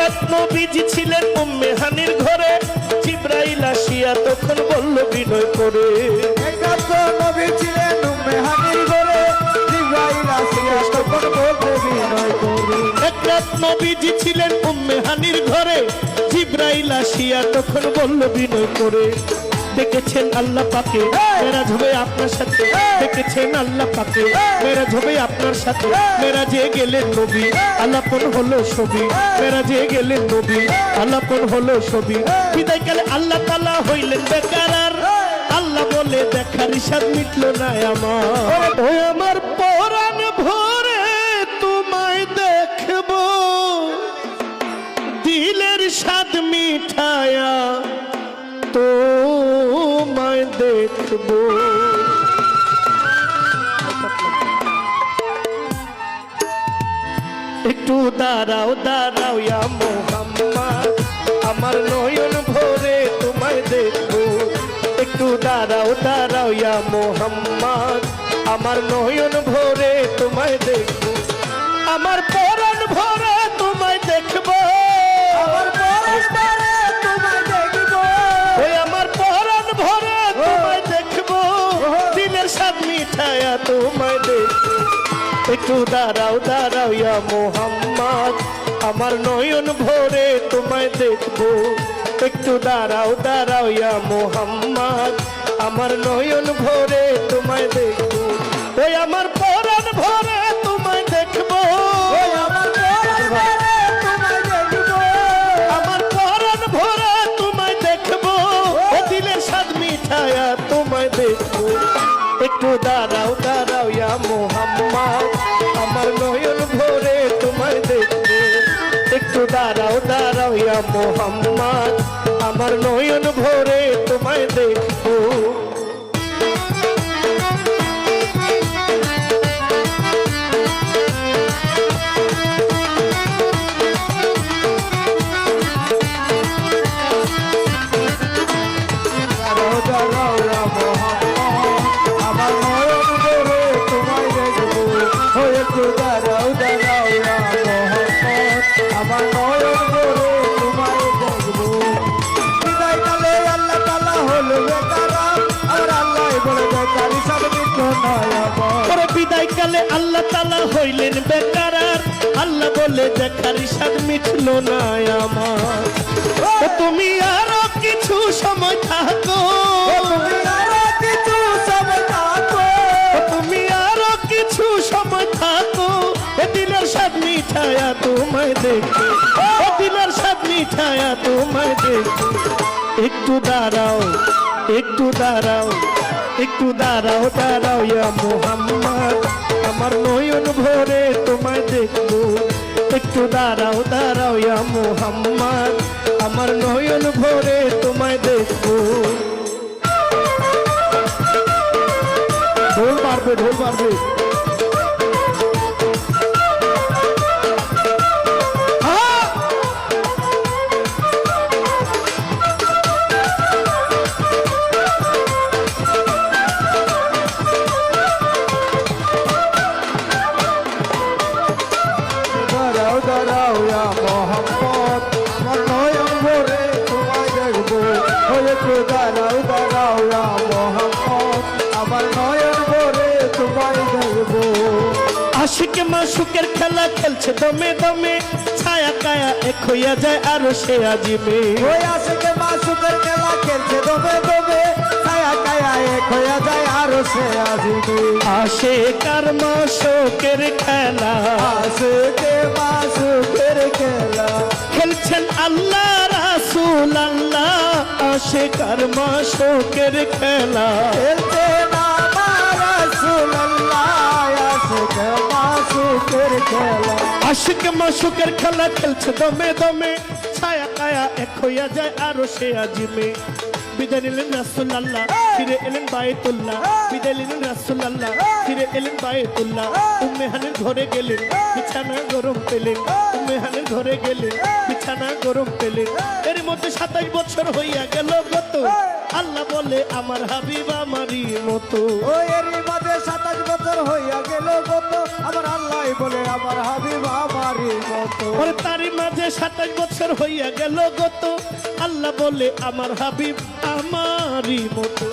রাত নবীজি ছিলেন উম্মে হানির ঘরে, জিবরাইল আসিয়া তখন বলল বিনয় করে। এক রাত নবী ছিলেন উম্মে হানির ঘরে, জিবরাইল আসিয়া তখন বলল বিনয় করে। এক রাত নবীজি ছিলেন উম্মে হানির ঘরে, জিবরাইল আসিয়া তখন বলল বিনয় করে। দেখেছেন আল্লাহ পাকে মেরাজ হবে আপনার সাথে, দেখেছেন আল্লাহ পাকে মেরাজ হবে আপনার সাথে। মেরাজে গেলেন নবী আলাপন হলো ছবি, মেরাজে গেলেন নবী আলাপন হলো ছবি। বিদায়কালে আল্লাহ তাআলা হইলেন বেকারার, আল্লাহ বলে দেখার ইশাদ মিটলো না আমার। ও আমার পরাণ ভরে তোমায় দেখবো, দিলের স্বাদ মিঠায়া তোমায় দেখবো। একটু দাঁড়াও দাঁড়াও ইয়া মুহাম্মদ, আমার নয়ন ভরে তোমায় দেখবো। একটু দাঁড়াও দাঁড়াও ইয়া মুহাম্মদ, আমার নয়ন ভরে তোমায় দেখবো। আমার পরাণ ভরে তোমায় দেখবো, আমার পরাণ ভরে তোমায় দেখবো, ওই আমার পরাণ ভরে তোমায় দেখবো, দিলের স্বাদ মিঠায়া তোমায় দেখবো। একটু দাঁড়াও দাঁড়াও ইয়া মুহাম্মদ, আমার নয়ন ভরে তোমায় দেখবো। একটু দাঁড়াও দাঁড়াও ইয়া মুহাম্মদ, আমার নয়ন ভরে তোমায় দেখবো। ওই আমার পরাণ ভরে তোমায় দেখবো, ওই আমার পরাণ ভরে তোমায় দেখবো, আমার পরাণ ভরে তোমায় দেখবো, ও দিলের স্বাদ মিঠায়া তোমায় দেখবো। একটু দাঁড়াও দাঁড়াও ইয়া মুহাম্মদ, আমার নয়ন ভরে তোমায় দেখবো। একটু দাঁড়াও দাঁড়াও ইয়া মুহাম্মদ, আমার নয়ন ভরে তোমায় দেখবো। দাঁড়াও দাঁড়াও ইয়া মুহাম্মদ, আমার নয়ন ভরে তোমায় দেখবো। ও একটু দাঁড়াও দাঁড়াও ইয়া মুহাম্মদ, আমার নয়ন ভরে তোমায় দেখবো। বিদায়কালে আল্লাহ তাআলা হলো বেকারার, আর আল্লাহ বলে বেকার হিসাব মিটলো না আমার। পরে বিদায়কালে আল্লাহ তাআলা হইলেন বেকারার, আল্লাহ বলে দেখার ইশাদ মিটলো না আমার। ও তুমি আরো কিছু সময় থাকো, তুমি আরো কিছু সময় থাকো, ও তুমি আরো কিছু সময় থাকো, ও দিলের স্বাদ মিঠায়া তোমায় দেখবো, ও দিলের স্বাদ মিঠায়া তোমায় দেখবো। একটু দাঁড়াও একটু দাঁড়াও একটু দাঁড়াও দাঁড়াও ইয়া মুহাম্মদ, আমার নয়ন ভরে তোমায় দেখবো। একটু দাঁড়াও দাঁড়াও ইয়া মুহাম্মদ, আমার নয়ন ভরে তোমায় দেখবো। ঢোল মারবে ঢোল মারবে। দাঁড়াও দাঁড়াও ইয়া মুহাম্মদ, আমার নয়ন ভরে তোমায় দেখবো। ও একটু দাঁড়াও দাঁড়াও ইয়া মুহাম্মদ, আমার নয়ন ভরে তোমায় দেখবো। আশিক মাশুকের খেলা খেলছে দমে দমে, ছায়া কায়া এক হইয়া যায় আরো সে আজিমে। ওই আশিকে মাসুকের খেলা খেলছে দমে দমে, ছায়া কায়া এক হইয়া যায় আরো সে আজিবে। আশিকার মাশুকের খেলা, আশিকে মাসুকের খেলা খেলছেন আল্লাহ রাসূল আল্লাহ। আশিকার মাশুকের খেলা, খেলছে নামা রাসূলুল্লাহ, আশিকে মাসুকের খেলা। আশিক মাশুকের খেলা খেলছে দমে দমে, ছায়া কায়া এক হইয়া যায় আরো সে আজিমে। বিদায় নিলেন রাসূল আল্লাহ, ফিরে এলেন বায়তুল্লাহ। বিদায় নিলেন রাসূল আল্লাহ, ফিরে এলেন বায়তুল্লাহ। উম্মে হানির ঘরে গেলেন, বিছানা গরম পেলেন। উম্মে হানির ঘরে গেলেন, বিছানা গরম পেলেন। এর মধ্যে 27 বছর হইয়া গেল গত। আল্লাহ বলে আমার হাবিব আমারই মতো। ও এরই মাঝে 27 বছর হইয়া গেল গত, আমার আল্লাহ বলে আমার হাবিব আমারই মতো। ওরে তারই মাঝে 27 বছর হইয়া গেল গত, আল্লাহ বলে আমার হাবিব আমারই মতো।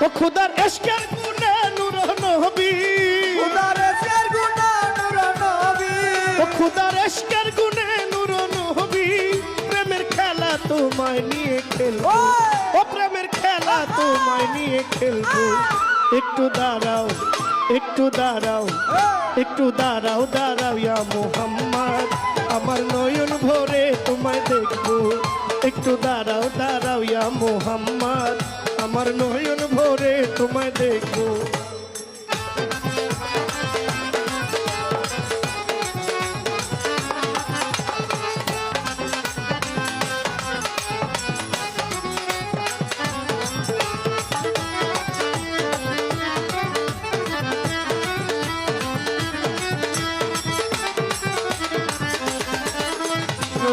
ও খুদার ইশকের গুণে নূর নবী, খুদার ইশকের গুণে নূর নবী, ও খুদার ইশকের গুণে নূর নবী, প্রেমের খেলা তোমায় নিয়ে খেলবো, ও প্রেমের খেলা তোমায় নিয়ে খেলবো। একটু দাঁড়াও, একটু দাঁড়াও, একটু দাঁড়াও, দাঁড়াও ইয়া মুহাম্মদ, আমার নয়ন ভরে তোমায় দেখবো। একটু দাঁড়াও, দাঁড়াও ইয়া মুহাম্মদ, আমার নয়ন ভরে তোমায় দেখবো।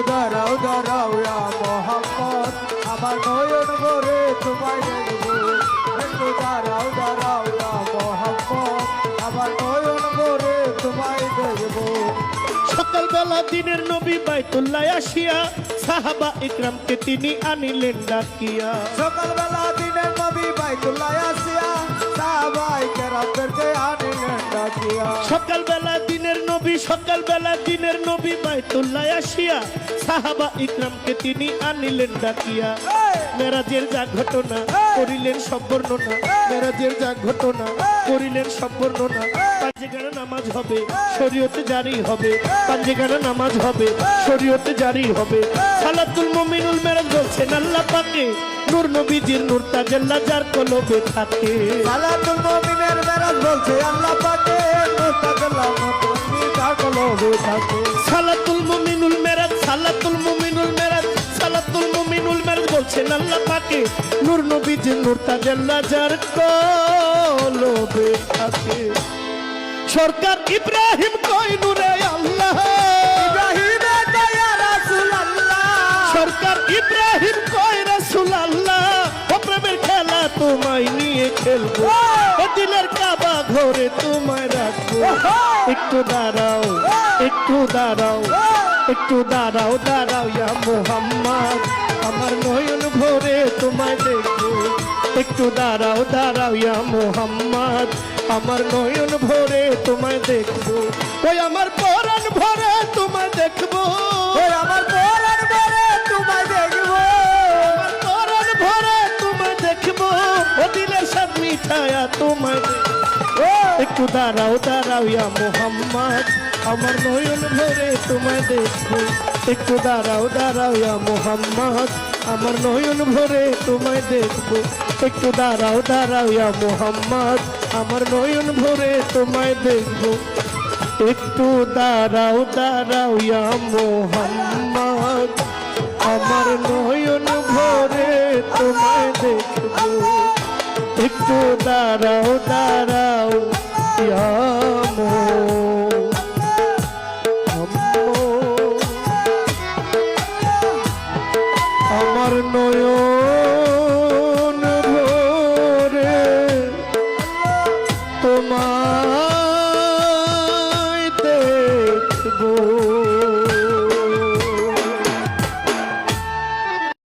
দাঁড়াও দাঁড়াও ইয়া মোহাম্মদ, আমার নয়ন ভরে তোমায় দেখবো। একটু দাঁড়াও দাঁড়াও ইয়া মোহাম্মদ, আমার নয়ন ভরে তোমায় দেখবো। সকালবেলা দিনের নবী বাইতুল্লাহ আসিয়া সাহাবা ইকরামকে তিনি আনিলেন ডাকিয়া। সকালবেলা দিনের নবী বাইতুল্লাহ আসিয়া সাহাবায়ে কেরামদেরকে আনিলেন ডাকিয়া। সকালবেলা দিনের নবী, সকালবেলা দিনের নবী বাইতুল্লাহ আসিয়া সাহাবা ইকরামকে তিনি আনিলেন ডাকিয়া। মেরাজের যা ঘটনা করিলেন সব বর্ণনা, মেরাজের যা ঘটনা করিলেন সব বর্ণনা। পাঁচেগানা নামাজ হবে, শরীয়তে জারি হবে, পাঁচেগানা নামাজ হবে, শরীয়তে জারি হবে। সালাতুল মুমিনুল মেরাজ বলছেন আল্লাহ পাকে, নূর নবীজির নূর তাজাল্লা যার কলবে থাকে। সালাতুল মুমিনের মেরাজ বলছে আল্লাহ পাকে, নূর তাজাল্লা মতনি যার কলবে থাকে। সালাতুল মুমিনুল মেরাজ, সালাতুল মুমিনুল মেরাজ, সালাতুল মুমিনুল মেরাজ বলছেন আল্লাহ পাকে, নূর নবীজির নূর তাজাল্লা যার কলবে থাকে। সরকার ইব্রাহিম কই নূরে আল্লাহ, ইব্রাহিমের দয়া রাসূলুল্লাহ, সরকার ইব্রাহিম কই রাসূলুল্লাহ, ও প্রেমের খেলা তোমায় নিয়ে খেলবো, ও দিলের কাবা ঘরে তোমায় রাখবো। একটু দাঁড়াও, একটু দাঁড়াও, একটু দাঁড়াও, দাঁড়াও ইয়া মুহাম্মদ, আমার নয়ন ভরে তোমায় দেখবো। একটু দাঁড়াও, দাঁড়াও ইয়া মুহাম্মদ, আমার নয়ন ভরে তোমায় দেখবো। ওই আমার পরাণ ভরে তোমায় দেখবো, ওই আমার পরাণ ভরে তোমায় দেখবো, আমার পরাণ ভরে তোমায় দেখবো, ও দিলের সব মিঠায়া তোমায় দেখবো। একটু দাঁড়াও, দাঁড়াও ইয়া মুহাম্মদ, আমার নয়ন ভরে তোমায় দেখবো। একটু দাঁড়াও, দাঁড়াও ইয়া মুহাম্মদ, আমার নয়ন ভরে তোমায় দেখবো। একটু দাঁড়াও, দাঁড়াও ইয়া মুহাম্মদ, আমার নয়ন ভরে তোমায় দেখবো। একটু দাঁড়াও, দাঁড়াও ইয়া মুহাম্মদ, আমার নয়ন ভরে তোমায় দেখবো। একটু দাঁড়াও, দাঁড়াও।